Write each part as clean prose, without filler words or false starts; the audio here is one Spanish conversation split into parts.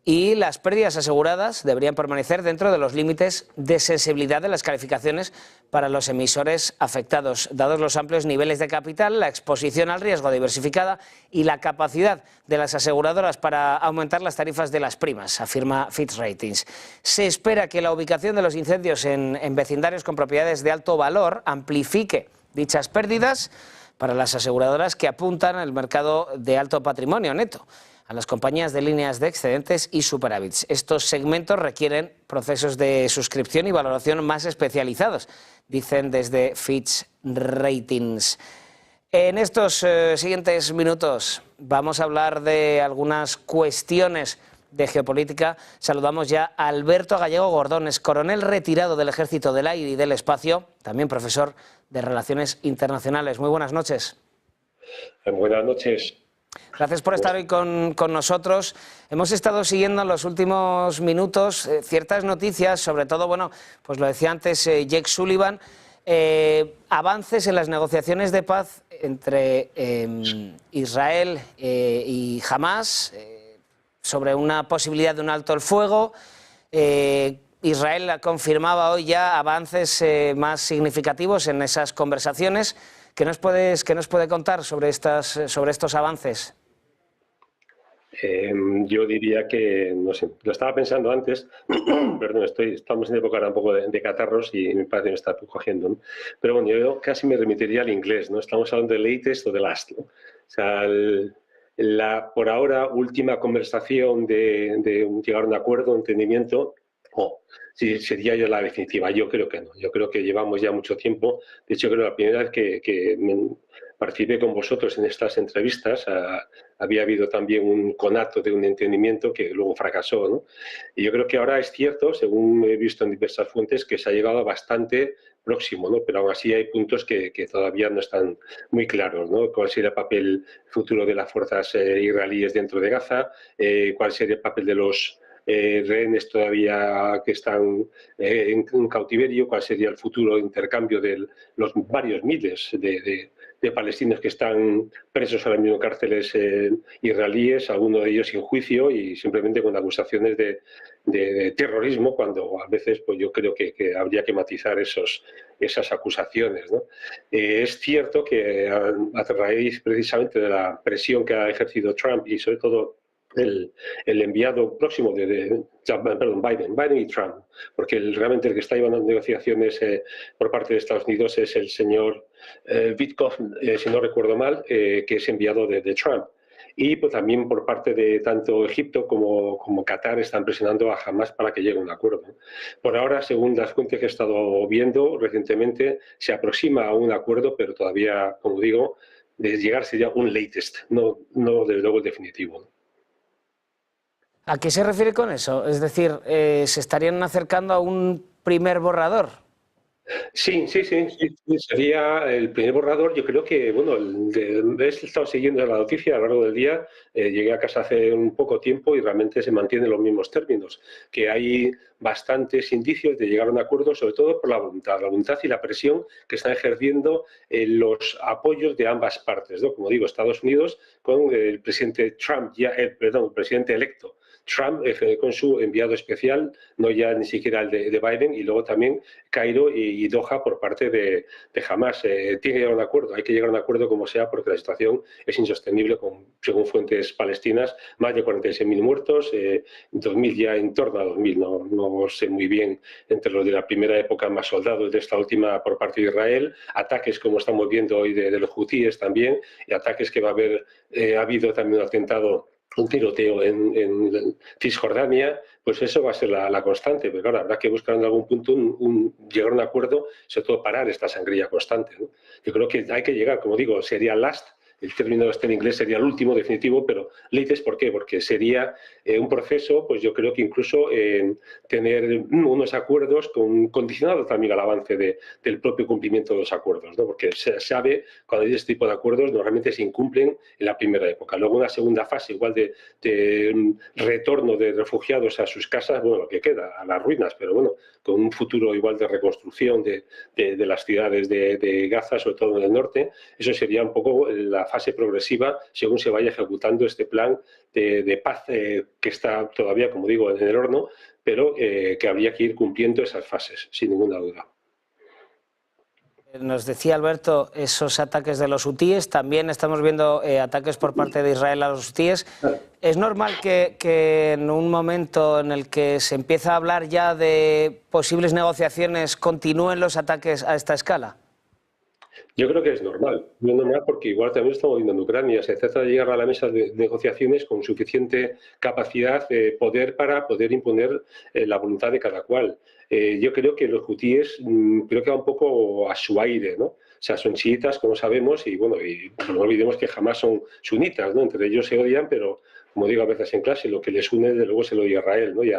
y las pérdidas aseguradas deberían permanecer dentro de los límites de sensibilidad de las calificaciones para los emisores afectados, dados los amplios niveles de capital, la exposición al riesgo diversificada y la capacidad de las aseguradoras para aumentar las tarifas de las primas, afirma Fitch Ratings. Se espera que la ubicación de los incendios en vecindarios con propiedades de alto valor amplifique dichas pérdidas para las aseguradoras que apuntan al mercado de alto patrimonio neto, a las compañías de líneas de excedentes y superávits. Estos segmentos requieren procesos de suscripción y valoración más especializados, dicen desde Fitch Ratings. En estos siguientes minutos vamos a hablar de algunas cuestiones de geopolítica. Saludamos ya a Alberto Gallego Gordones, coronel retirado del Ejército del Aire y del Espacio, también profesor de Relaciones Internacionales. Muy buenas noches. Buenas noches. Gracias por estar hoy con nosotros. Hemos estado siguiendo en los últimos minutos ciertas noticias, sobre todo, bueno, pues lo decía antes Jake Sullivan, avances en las negociaciones de paz entre Israel y Hamás, sobre una posibilidad de un alto el fuego. Israel confirmaba hoy ya avances más significativos en esas conversaciones. ¿Qué nos puede contar sobre estos avances? Yo diría que, no sé, lo estaba pensando antes, perdón, estamos en época un poco de catarros y me parece que me está cogiendo, ¿no? Pero bueno, yo casi me remitiría al inglés, ¿no? Estamos hablando de latest o de last, ¿no? O sea, la por ahora última conversación de llegar a un acuerdo, un entendimiento, sí, sería yo la definitiva. Yo creo que no. Yo creo que llevamos ya mucho tiempo. De hecho, creo que la primera vez que participé con vosotros en estas entrevistas había habido también un conato de un entendimiento que luego fracasó, ¿no? Y yo creo que ahora es cierto, según he visto en diversas fuentes, que se ha llegado bastante próximo, ¿no? Pero aún así hay puntos que todavía no están muy claros, ¿no? ¿Cuál sería el papel futuro de las fuerzas israelíes dentro de Gaza? ¿Cuál sería el papel de los rehenes todavía que están en cautiverio? ¿Cuál sería el futuro intercambio de los varios miles de palestinos que están presos ahora mismo en cárceles israelíes, algunos de ellos sin juicio y simplemente con acusaciones de terrorismo, cuando a veces pues yo creo que habría que matizar esas acusaciones, ¿no? Es cierto que a raíz precisamente de la presión que ha ejercido Trump y sobre todo el enviado próximo Biden y Trump, porque realmente el que está llevando negociaciones por parte de Estados Unidos es el señor Witkoff, si no recuerdo mal, que es enviado de Trump. Y pues, también por parte de tanto Egipto como Qatar están presionando a Hamás para que llegue a un acuerdo. Por ahora, según las fuentes que he estado viendo recientemente, se aproxima a un acuerdo, pero todavía, como digo, de llegar sería un latest, no desde luego el definitivo. ¿A qué se refiere con eso? Es decir, ¿se estarían acercando a un primer borrador? Sí, sería el primer borrador. Yo creo que, bueno, he estado siguiendo la noticia a lo largo del día, llegué a casa hace un poco tiempo y realmente se mantienen los mismos términos, que hay bastantes indicios de llegar a un acuerdo, sobre todo por la voluntad y la presión que están ejerciendo los apoyos de ambas partes, ¿no? Como digo, Estados Unidos con el presidente Trump, el presidente electo Trump con su enviado especial, no ya ni siquiera el de Biden, y luego también Cairo y Doha por parte de Hamás. Tiene que llegar a un acuerdo, hay que llegar a un acuerdo como sea, porque la situación es insostenible, según fuentes palestinas, más de 46.000 muertos, 2.000 ya, en torno a 2.000, no sé muy bien, entre los de la primera época, más soldados de esta última por parte de Israel, ataques como estamos viendo hoy de los hutíes también, y ataques que va a haber, ha habido también un atentado, un tiroteo en Cisjordania, pues eso va a ser la constante. Pero claro, habrá que buscar en algún punto llegar a un acuerdo, sobre todo parar esta sangría constante, ¿no? Yo creo que hay que llegar, como digo, sería last, el término este en inglés sería el último definitivo, pero latest, ¿por qué? Porque sería un proceso, pues yo creo que incluso tener unos acuerdos condicionados también al avance del propio cumplimiento de los acuerdos, ¿no? Porque se sabe, cuando hay este tipo de acuerdos, normalmente se incumplen en la primera época. Luego una segunda fase, igual de retorno de refugiados a sus casas, bueno, lo que queda, a las ruinas, pero bueno, con un futuro igual de reconstrucción de las ciudades de Gaza, sobre todo en el norte. Eso sería un poco la la fase progresiva según se vaya ejecutando este plan de paz que está todavía, como digo, en el horno, pero que habría que ir cumpliendo esas fases, sin ninguna duda. Nos decía Alberto esos ataques de los hutíes, también estamos viendo ataques por parte de Israel a los hutíes. ¿Es normal que en un momento en el que se empieza a hablar ya de posibles negociaciones continúen los ataques a esta escala? Yo creo que es normal porque igual también estamos viendo en Ucrania, se trata de llegar a la mesa de negociaciones con suficiente capacidad de poder para poder imponer la voluntad de cada cual. Yo creo que los hutíes creo que va un poco a su aire, ¿no? O sea, son chiitas, como sabemos, y bueno, y no olvidemos que jamás son sunitas, ¿no? Entre ellos se odian, pero como digo a veces en clase, lo que les une desde luego es el odio a Israel, ¿no? Y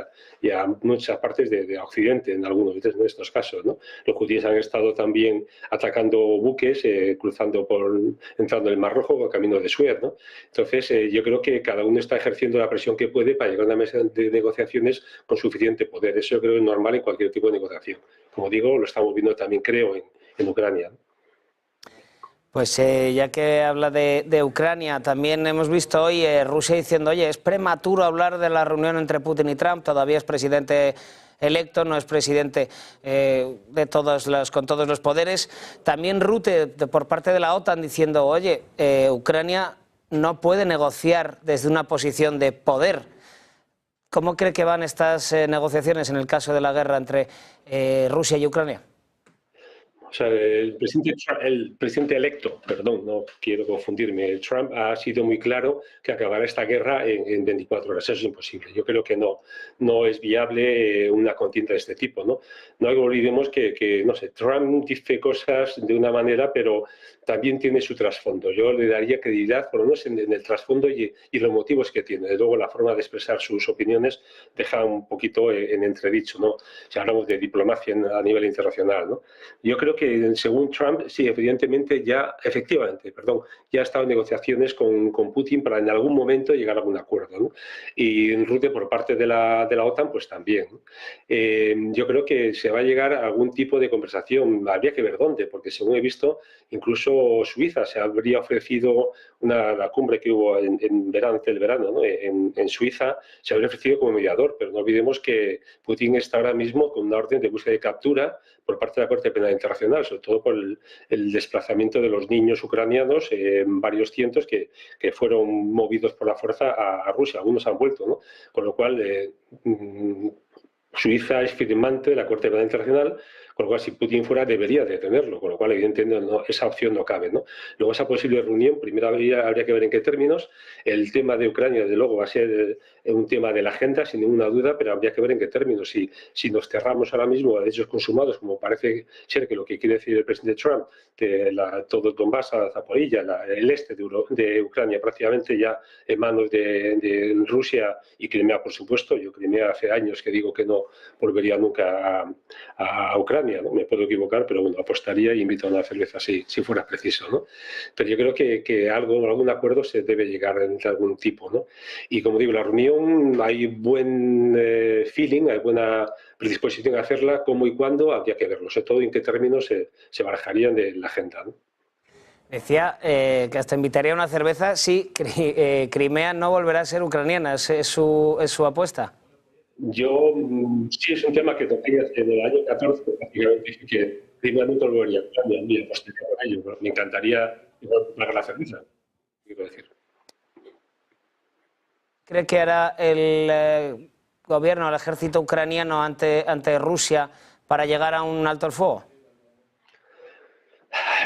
a muchas partes de Occidente, en algunos de estos casos, ¿no? Los hutíes han estado también atacando buques, entrando en el Mar Rojo o camino de Suez, ¿no? Entonces, yo creo que cada uno está ejerciendo la presión que puede para llegar a una mesa de negociaciones con suficiente poder. Eso yo creo que es normal en cualquier tipo de negociación. Como digo, lo estamos viendo también, creo, en Ucrania. Pues ya que habla de Ucrania, también hemos visto hoy Rusia diciendo, oye, es prematuro hablar de la reunión entre Putin y Trump, todavía es presidente electo, no es presidente con todos los poderes. También Rutte, por parte de la OTAN, diciendo, oye, Ucrania no puede negociar desde una posición de poder. ¿Cómo cree que van estas negociaciones en el caso de la guerra entre Rusia y Ucrania? O sea, el presidente electo, perdón, no quiero confundirme, Trump ha sido muy claro que acabará esta guerra en 24 horas. Eso es imposible. Yo creo que no es viable una contienda de este tipo, ¿no? No olvidemos que, no sé, Trump dice cosas de una manera, pero también tiene su trasfondo. Yo le daría credibilidad, por lo menos en el trasfondo y los motivos que tiene. Desde luego, la forma de expresar sus opiniones deja un poquito en entredicho, ¿no? Si hablamos de diplomacia a nivel internacional, ¿no? Yo creo que según Trump, sí, efectivamente ya ha estado en negociaciones con Putin para en algún momento llegar a algún acuerdo, ¿no? Y en Rutte, por parte de la OTAN, pues también, ¿no? Yo creo que se va a llegar a algún tipo de conversación, habría que ver dónde, porque según he visto, incluso Suiza se habría ofrecido, la cumbre que hubo en verano, antes del verano, ¿no? En Suiza, se habría ofrecido como mediador, pero no olvidemos que Putin está ahora mismo con una orden de búsqueda y captura por parte de la Corte Penal Internacional, sobre todo por el desplazamiento de los niños ucranianos, varios cientos que fueron movidos por la fuerza a Rusia. Algunos han vuelto, ¿no? Con lo cual, Suiza es firmante de la Corte Penal Internacional, con lo cual si Putin fuera debería detenerlo, con lo cual evidentemente esa opción no cabe, ¿no? Luego esa posible reunión, primero habría que ver en qué términos. El tema de Ucrania, desde luego, va a ser un tema de la agenda, sin ninguna duda, pero habría que ver en qué términos. Si nos cerramos ahora mismo a hechos consumados, como parece ser que lo que quiere decir el presidente Trump, de todo el Donbass, Zaporilla, el este de Ucrania prácticamente ya en manos de Rusia y Crimea, por supuesto. Yo Crimea hace años que digo que no volvería nunca a Ucrania, ¿no? Me puedo equivocar, pero bueno, apostaría y invito a una cerveza si fuera preciso, ¿no? Pero yo creo que algún acuerdo se debe llegar de algún tipo, ¿no? Y como digo, la reunión hay buen feeling, hay buena predisposición a hacerla, cómo y cuándo habría que verlo, sobre todo en qué términos se barajarían de la agenda, ¿no? Decía que hasta invitaría a una cerveza si Crimea no volverá a ser ucraniana, ¿es su apuesta? Yo sí es un tema que toqué en el año 14, prácticamente dije que Crimea nunca volvería a Ucrania, ni apostaría por ello, pero me encantaría pagar la cerveza, quiero decir. ¿Cree que hará el gobierno, el ejército ucraniano ante Rusia para llegar a un alto el fuego?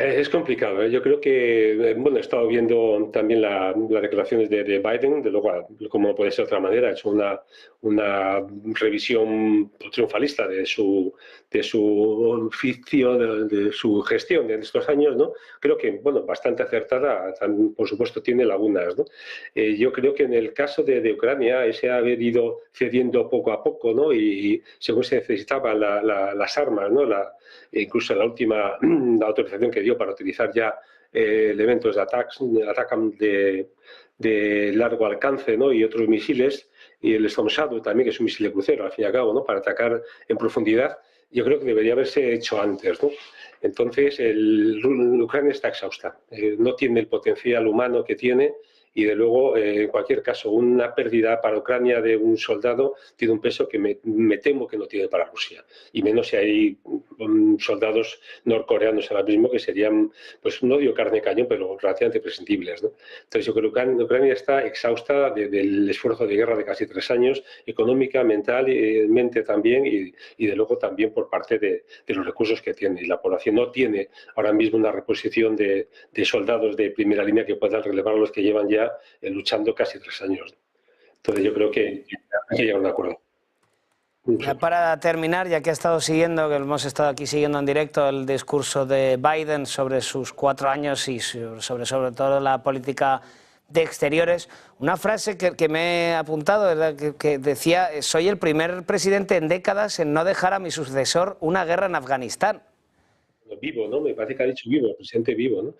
Es complicado, ¿eh? Yo creo que, bueno, he estado viendo también las declaraciones de Biden, de luego, como puede ser de otra manera, ha hecho una revisión triunfalista de su oficio, de su gestión en estos años, ¿no? Creo que, bueno, bastante acertada, por supuesto tiene lagunas, ¿no? Yo creo que en el caso de Ucrania, ese haber ido cediendo poco a poco, ¿no? Y según se necesitaban las armas, ¿no? Incluso la última autorización que dio para utilizar ya elementos de ATACMS de largo alcance, ¿no? Y otros misiles, y el Storm Shadow también, que es un misil de crucero, al fin y al cabo, ¿no? Para atacar en profundidad. yo creo que debería haberse hecho antes, ¿no? Entonces, Ucrania está exhausta, no tiene el potencial humano que tiene y, de luego, en cualquier caso, una pérdida para Ucrania de un soldado tiene un peso que me temo que no tiene para Rusia, y menos si hay soldados norcoreanos ahora mismo que serían, pues no digo carne de cañón, pero relativamente prescindibles, ¿no? Entonces, yo creo que Ucrania está exhausta del esfuerzo de guerra de casi 3 años, económica, mentalmente también, y de luego también por parte de los recursos que tiene. Y la población no tiene ahora mismo una reposición de soldados de primera línea que puedan relevar a los que llevan ya luchando casi 3 años. Entonces yo creo que hay que llegar a un acuerdo. Ya para terminar, ya que ha estado siguiendo, que hemos estado aquí siguiendo en directo el discurso de Biden sobre sus 4 años y sobre todo la política de exteriores, una frase que me he apuntado, ¿verdad? Que decía: soy el primer presidente en décadas en no dejar a mi sucesor una guerra en Afganistán. Vivo, ¿no? Me parece que ha dicho vivo, el presidente vivo, ¿no?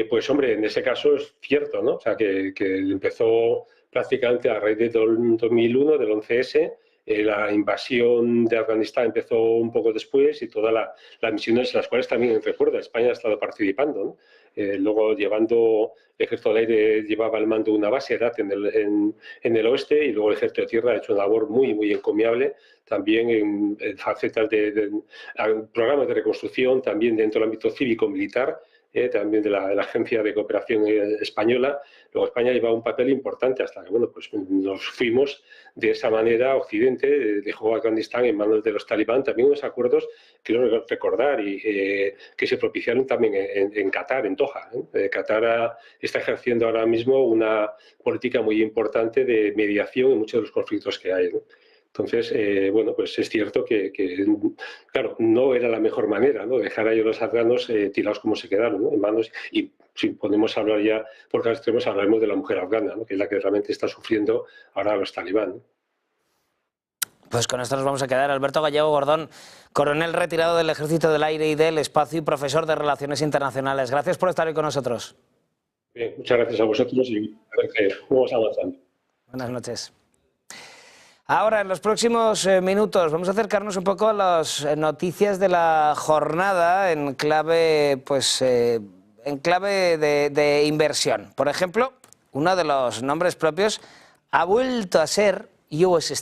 Pues hombre, en ese caso es cierto, ¿no? O sea, que empezó prácticamente a raíz de 2001, del 11S, la invasión de Afganistán empezó un poco después, y todas las misiones en las cuales también, recuerda, España ha estado participando, ¿no? Luego, llevando el Ejército del Aire, llevaba el mando de una base, ERAT, en el oeste, y luego el Ejército de Tierra ha hecho una labor muy, muy encomiable, también en facetas de programas de reconstrucción, también dentro del ámbito cívico-militar, también de la Agencia de Cooperación Española. Luego España llevaba un papel importante hasta que, bueno, pues nos fuimos de esa manera. Occidente dejó Afganistán en manos de los talibán. También unos acuerdos, quiero recordar, y que se propiciaron también en Qatar, en Doha. Qatar está ejerciendo ahora mismo una política muy importante de mediación en muchos de los conflictos que hay, ¿no? Entonces, bueno, pues es cierto que, claro, no era la mejor manera, ¿no? Dejar a ellos los afganos tirados como se quedaron, ¿no? En manos. Y si podemos hablar ya por casos extremos, hablaremos de la mujer afgana, ¿no? Que es la que realmente está sufriendo ahora a los talibán, ¿no? Pues con esto nos vamos a quedar. Alberto Gallego Gordón, coronel retirado del Ejército del Aire y del Espacio y profesor de Relaciones Internacionales. Gracias por estar hoy con nosotros. Bien, muchas gracias a vosotros y a ver que vamos avanzando. Buenas noches. Ahora, en los próximos minutos, vamos a acercarnos un poco a las noticias de la jornada en clave, pues, de inversión. Por ejemplo, uno de los nombres propios ha vuelto a ser US